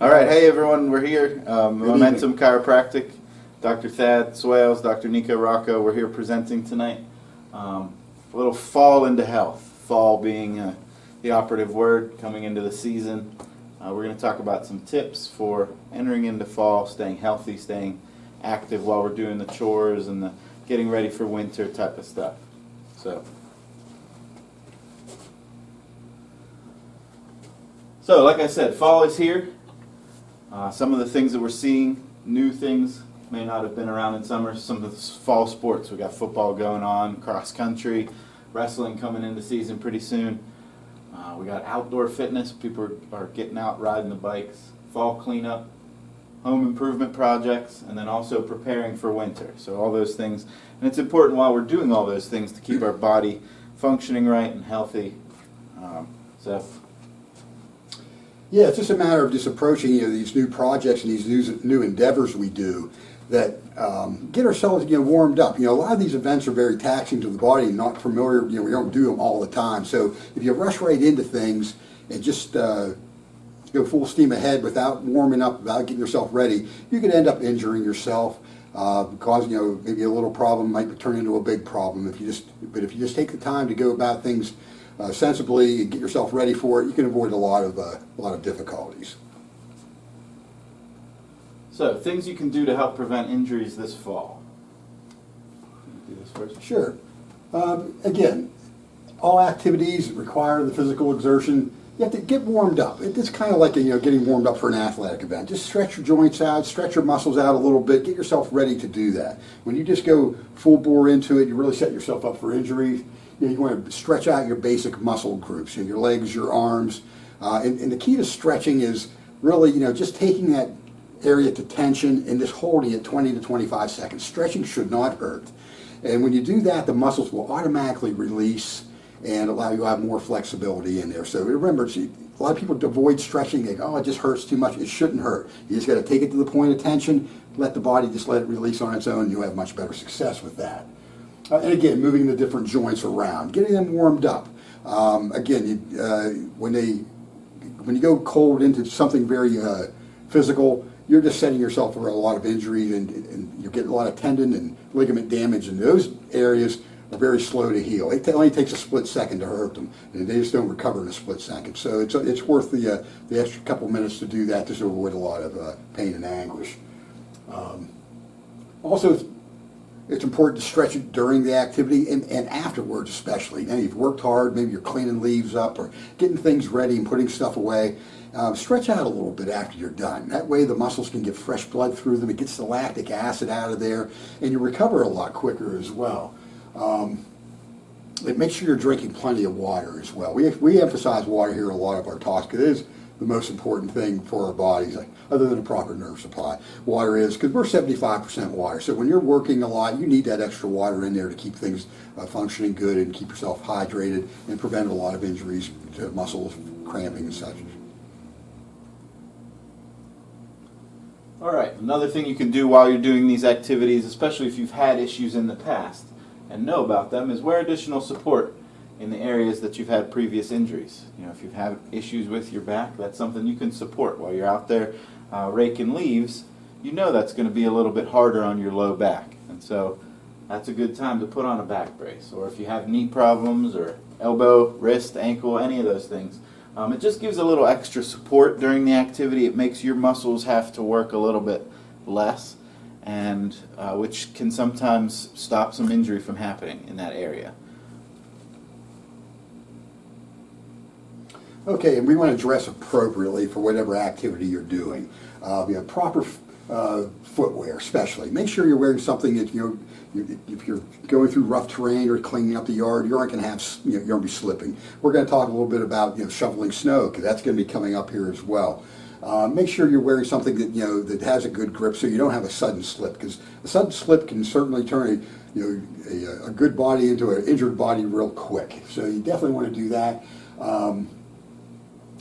All right, hey everyone, we're here. Momentum Chiropractic, Dr. Thad Swales, Dr. Nico Rocco, we're here presenting tonight. A little fall into health, fall being the operative word coming into the season. We're going to talk about some tips for entering into fall, staying healthy, staying active while we're doing the chores and the getting ready for winter type of stuff. So like I said, fall is here. Some of the things that we're seeing, new things, may not have been around in summer. Some of the fall sports, we got football going on, cross country, wrestling coming into season pretty soon. We got outdoor fitness, people are getting out riding the bikes, fall cleanup, home improvement projects, and then also preparing for winter. So all those things, and it's important while we're doing all those things to keep our body functioning right and healthy. Yeah, it's just a matter of just approaching these new projects and these new endeavors we do that get ourselves warmed up. A lot of these events are very taxing to the body and not familiar. We don't do them all the time. So if you rush right into things and just go full steam ahead without warming up, without getting yourself ready, you could end up injuring yourself. Because maybe a little problem might turn into a big problem if you just take the time to go about things sensibly and get yourself ready for it. You can avoid a lot of difficulties. So things you can do to help prevent injuries this fall. Do this first. Sure. Again, all activities require the physical exertion. You have to get warmed up. It's kind of like getting warmed up for an athletic event. Just stretch your joints out, stretch your muscles out a little bit, get yourself ready to do that. When you just go full bore into it, you really set yourself up for injury. You want to stretch out your basic muscle groups, your legs, your arms. And the key to stretching is really just taking that area to tension and just holding it 20 to 25 seconds. Stretching should not hurt. And when you do that, the muscles will automatically release and allow you to have more flexibility in there. So remember, a lot of people avoid stretching. They go, oh, it just hurts too much. It shouldn't hurt. You just got to take it to the point of tension, let the body just let it release on its own, and you'll have much better success with that. And again, moving the different joints around, getting them warmed up. Again, when you go cold into something very physical, you're just setting yourself for a lot of injury, and you're getting a lot of tendon and ligament damage, and those areas are very slow to heal. It only takes a split second to hurt them, and they just don't recover in a split second. So it's worth the extra couple minutes to do that just to avoid a lot of pain and anguish. Also, it's important to stretch it during the activity and afterwards especially. Now you've worked hard, maybe you're cleaning leaves up or getting things ready and putting stuff away. Stretch out a little bit after you're done. That way the muscles can get fresh blood through them. It gets the lactic acid out of there, and you recover a lot quicker as well. Make sure you're drinking plenty of water as well. We emphasize water here in a lot of our talks because it is the most important thing for our bodies, other than a proper nerve supply. Water is, because we're 75% water. So when you're working a lot, you need that extra water in there to keep things functioning good and keep yourself hydrated and prevent a lot of injuries to muscles, cramping and such. All right, another thing you can do while you're doing these activities, especially if you've had issues in the past and know about them, is wear additional support in the areas that you've had previous injuries. If you've had issues with your back, that's something you can support while you're out there raking leaves. That's going to be a little bit harder on your low back, and so that's a good time to put on a back brace. Or if you have knee problems or elbow, wrist, ankle, any of those things, it just gives a little extra support during the activity. It makes your muscles have to work a little bit less, and which can sometimes stop some injury from happening in that area. Okay, and we want to dress appropriately for whatever activity you're doing. Proper footwear, especially. Make sure you're wearing something that if you're going through rough terrain or cleaning up the yard, you aren't going to have you're going to be slipping. We're going to talk a little bit about shoveling snow, because that's going to be coming up here as well. Make sure you're wearing something that that has a good grip, so you don't have a sudden slip, because a sudden slip can certainly turn a good body into an injured body real quick. So you definitely want to do that.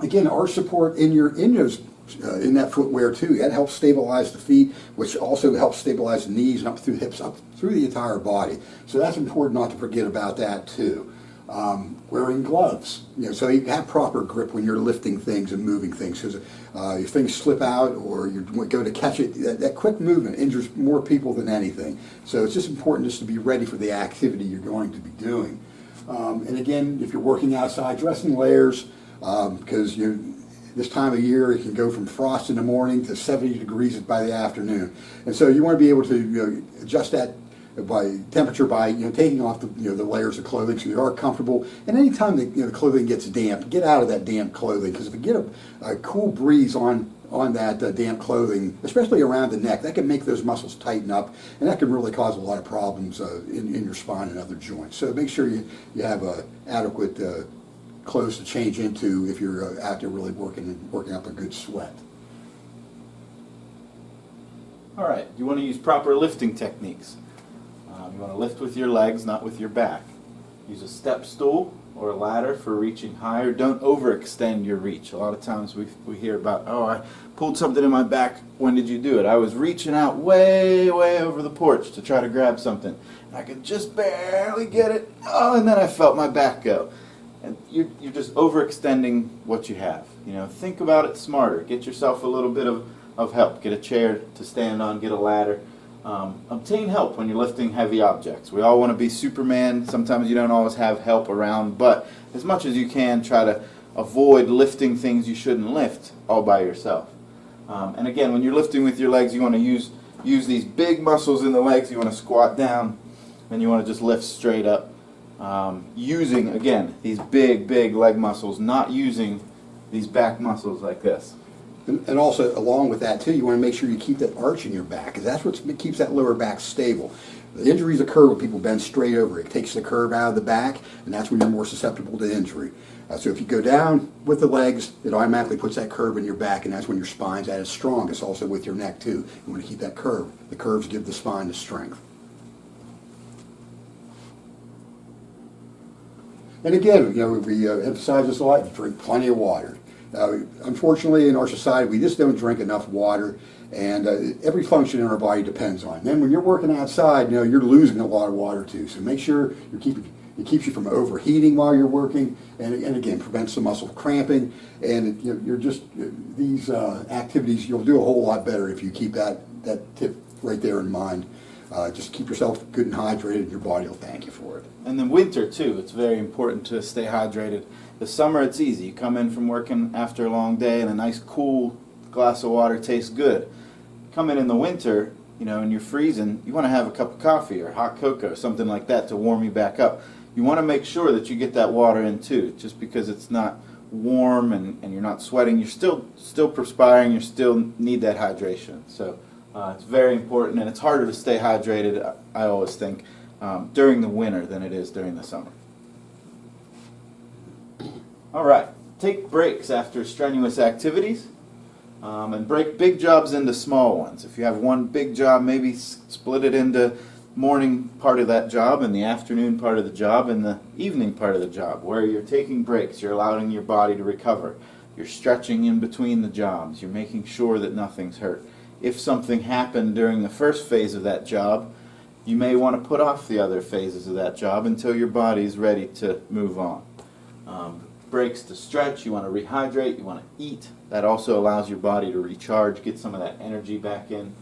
Again, arch support in that footwear too. That helps stabilize the feet, which also helps stabilize the knees and up through the hips, up through the entire body. So that's important not to forget about that too. Wearing gloves, so you have proper grip when you're lifting things and moving things. Because if things slip out or you go to catch it, that quick movement injures more people than anything. So it's just important just to be ready for the activity you're going to be doing. And again, if you're working outside, dress in layers, because this time of year it can go from frost in the morning to 70 degrees by the afternoon. And so you want to be able to adjust that by temperature by taking off the layers of clothing so you are comfortable. And anytime the clothing gets damp, get out of that damp clothing, because if you get a cool breeze on that damp clothing, especially around the neck, that can make those muscles tighten up, and that can really cause a lot of problems in your spine and other joints. So make sure you have adequate clothes to change into if you're out there really working up a good sweat. All right, you want to use proper lifting techniques. You want to lift with your legs, not with your back. Use a step stool or a ladder for reaching higher. Don't overextend your reach. A lot of times we hear about, oh, I pulled something in my back. When did you do it? I was reaching out way, way over the porch to try to grab something. I could just barely get it. Oh, and then I felt my back go. And you're just overextending what you have. Think about it smarter. Get yourself a little bit of help. Get a chair to stand on. Get a ladder. Obtain help when you're lifting heavy objects. We all want to be Superman. Sometimes you don't always have help around, but as much as you can, try to avoid lifting things you shouldn't lift all by yourself. And again, when you're lifting with your legs, you want to use these big muscles in the legs. You want to squat down, and you want to just lift straight up. Using, again, these big leg muscles, not using these back muscles like this. And also, along with that, too, you want to make sure you keep that arch in your back, because that's what keeps that lower back stable. The injuries occur when people bend straight over. It takes the curve out of the back, and that's when you're more susceptible to injury. So if you go down with the legs, it automatically puts that curve in your back, and that's when your spine's at its strongest, also with your neck, too. You want to keep that curve. The curves give the spine the strength. And again, we emphasize this a lot, drink plenty of water. Unfortunately, in our society, we just don't drink enough water, and every function in our body depends on it. Then when you're working outside, you're losing a lot of water too. So make sure it keeps you from overheating while you're working, and again, prevents the muscle cramping. And these activities, you'll do a whole lot better if you keep that tip right there in mind. Just keep yourself good and hydrated, and your body will thank you for it. And then winter too, it's very important to stay hydrated. The summer it's easy. You come in from working after a long day and a nice cool glass of water tastes good. Come in the winter, and you're freezing, you want to have a cup of coffee or hot cocoa, something like that to warm you back up. You want to make sure that you get that water in too. Just because it's not warm and you're not sweating, you're still perspiring, you still need that hydration. So it's very important, and it's harder to stay hydrated, I always think, during the winter than it is during the summer. All right, take breaks after strenuous activities, and break big jobs into small ones. If you have one big job, maybe split it into morning part of that job and the afternoon part of the job and the evening part of the job, where you're taking breaks, you're allowing your body to recover, you're stretching in between the jobs, you're making sure that nothing's hurt. If something happened during the first phase of that job, you may want to put off the other phases of that job until your body's ready to move on. Breaks to stretch, you want to rehydrate, you want to eat. That also allows your body to recharge, get some of that energy back in.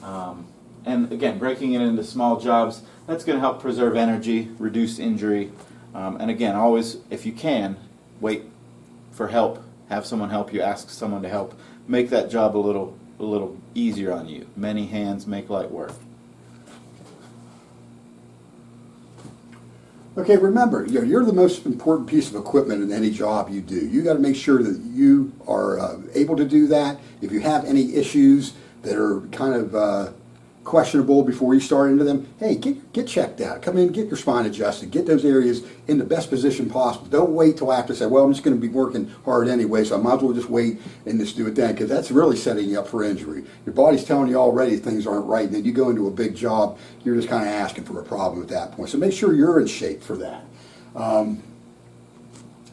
And again, breaking it into small jobs, that's going to help preserve energy, reduce injury. And again, always, if you can, wait for help. Have someone help you, ask someone to help. Make that job a little easier on you. Many hands make light work. Okay, remember, you're the most important piece of equipment in any job you do. You got to make sure that you are able to do that. If you have any issues that are kind of questionable before you start into them, hey, get checked out. Come in, get your spine adjusted, get those areas in the best position possible. Don't wait till after, say, well, I'm just going to be working hard anyway, so I might as well just wait and just do it then, because that's really setting you up for injury. Your body's telling you already things aren't right, and then you go into a big job, you're just kind of asking for a problem at that point. So make sure you're in shape for that.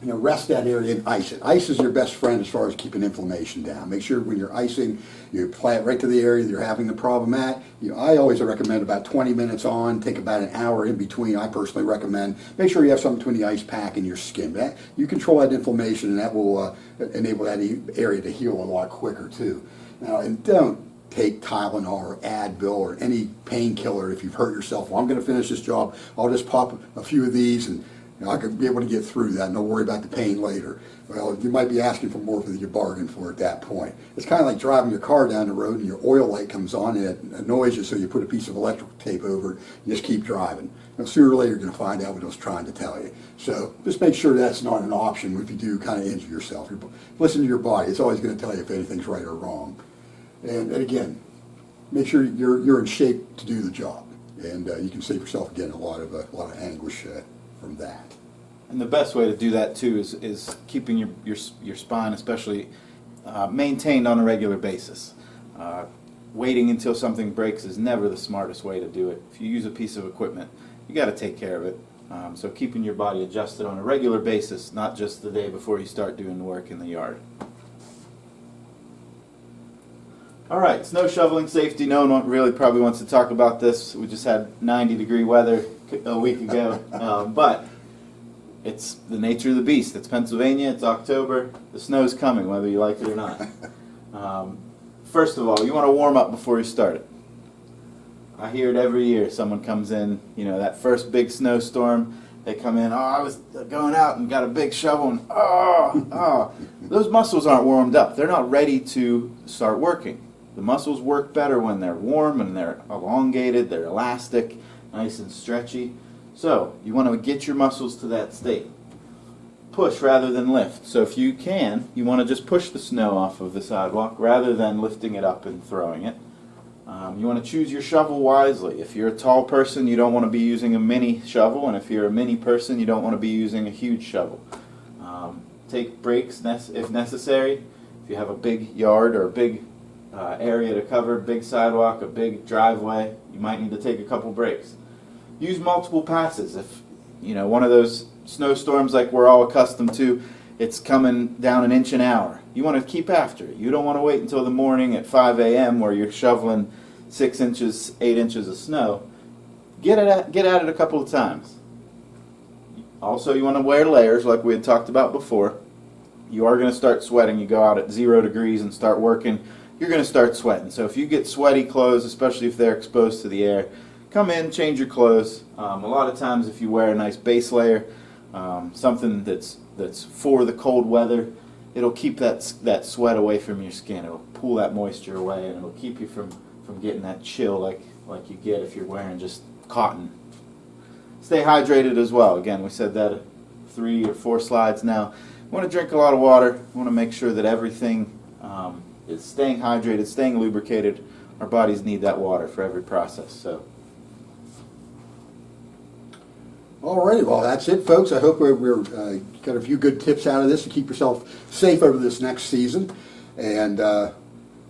rest that area and ice it. Ice is your best friend as far as keeping inflammation down. Make sure when you're icing, you apply it right to the area that you're having the problem at. I always recommend about 20 minutes on, take about an hour in between. I personally recommend. Make sure you have something between the ice pack and your skin. You control that inflammation, and that will enable that area to heal a lot quicker too. Now, and don't take Tylenol or Advil or any painkiller if you've hurt yourself. Well, I'm going to finish this job. I'll just pop a few of these and I could be able to get through that and don't worry about the pain later. Well, you might be asking for more than you bargained for at that point. It's kind of like driving your car down the road and your oil light comes on and it annoys you, so you put a piece of electrical tape over it and just keep driving. Sooner or later you're going to find out what it was trying to tell you. So just make sure that's not an option if you do kind of injure yourself. Listen to your body. It's always going to tell you if anything's right or wrong. And again, make sure you're in shape to do the job. And you can save yourself, again, a lot of anguish from that. And the best way to do that too is keeping your spine especially maintained on a regular basis. Waiting until something breaks is never the smartest way to do it. If you use a piece of equipment, you got to take care of it. So keeping your body adjusted on a regular basis, not just the day before you start doing the work in the yard. All right, snow shoveling safety. No one really probably wants to talk about this. We just had 90-degree weather a week ago, but it's the nature of the beast. It's Pennsylvania. It's October. The snow's coming, whether you like it or not. First of all, you want to warm up before you start it. I hear it every year. Someone comes in, that first big snowstorm. They come in, I was going out and got a big shovel, and those muscles aren't warmed up. They're not ready to start working. The muscles work better when they're warm and they're elongated, they're elastic, nice and stretchy. So you want to get your muscles to that state. Push rather than lift. So if you can, you want to just push the snow off of the sidewalk rather than lifting it up and throwing it. You want to choose your shovel wisely. If you're a tall person, you don't want to be using a mini shovel, and if you're a mini person, you don't want to be using a huge shovel. Take breaks if necessary. If you have a big yard or a big area to cover, big sidewalk, a big driveway, you might need to take a couple breaks. Use multiple passes. If one of those snowstorms like we're all accustomed to, it's coming down an inch an hour. You want to keep after it. You don't want to wait until the morning at 5 a.m. where you're shoveling 6 inches, 8 inches of snow. Get at it a couple of times. Also, you want to wear layers like we had talked about before. You are going to start sweating. You go out at 0 degrees and start working, you're going to start sweating. So if you get sweaty clothes, especially if they're exposed to the air, come in, change your clothes. A lot of times if you wear a nice base layer, something that's for the cold weather, it'll keep that sweat away from your skin. It'll pull that moisture away, and it'll keep you from getting that chill like you get if you're wearing just cotton. Stay hydrated as well. Again, we said that 3 or 4 slides now. You want to drink a lot of water. You want to make sure that everything is staying hydrated, staying lubricated. Our bodies need that water for every process. So. Alrighty, well that's it, folks. I hope we're got a few good tips out of this to keep yourself safe over this next season. And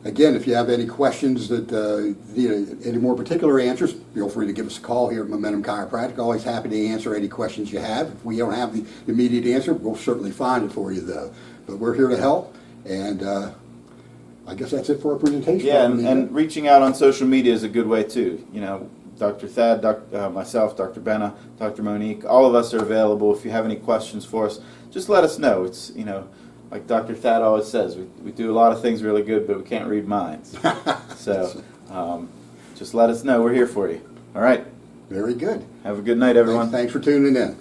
again, if you have any questions that need any more particular answers, feel free to give us a call here at Momentum Chiropractic. Always happy to answer any questions you have. If we don't have the immediate answer, we'll certainly find it for you, though. But we're here to help, and I guess that's it for our presentation. Yeah, and reaching out on social media is a good way too. Dr. Thad, myself, Dr. Benna, Dr. Monique, all of us are available. If you have any questions for us, just let us know. It's, like Dr. Thad always says, we do a lot of things really good, but we can't read minds. So just let us know. We're here for you. All right. Very good. Have a good night, everyone. Thanks for tuning in.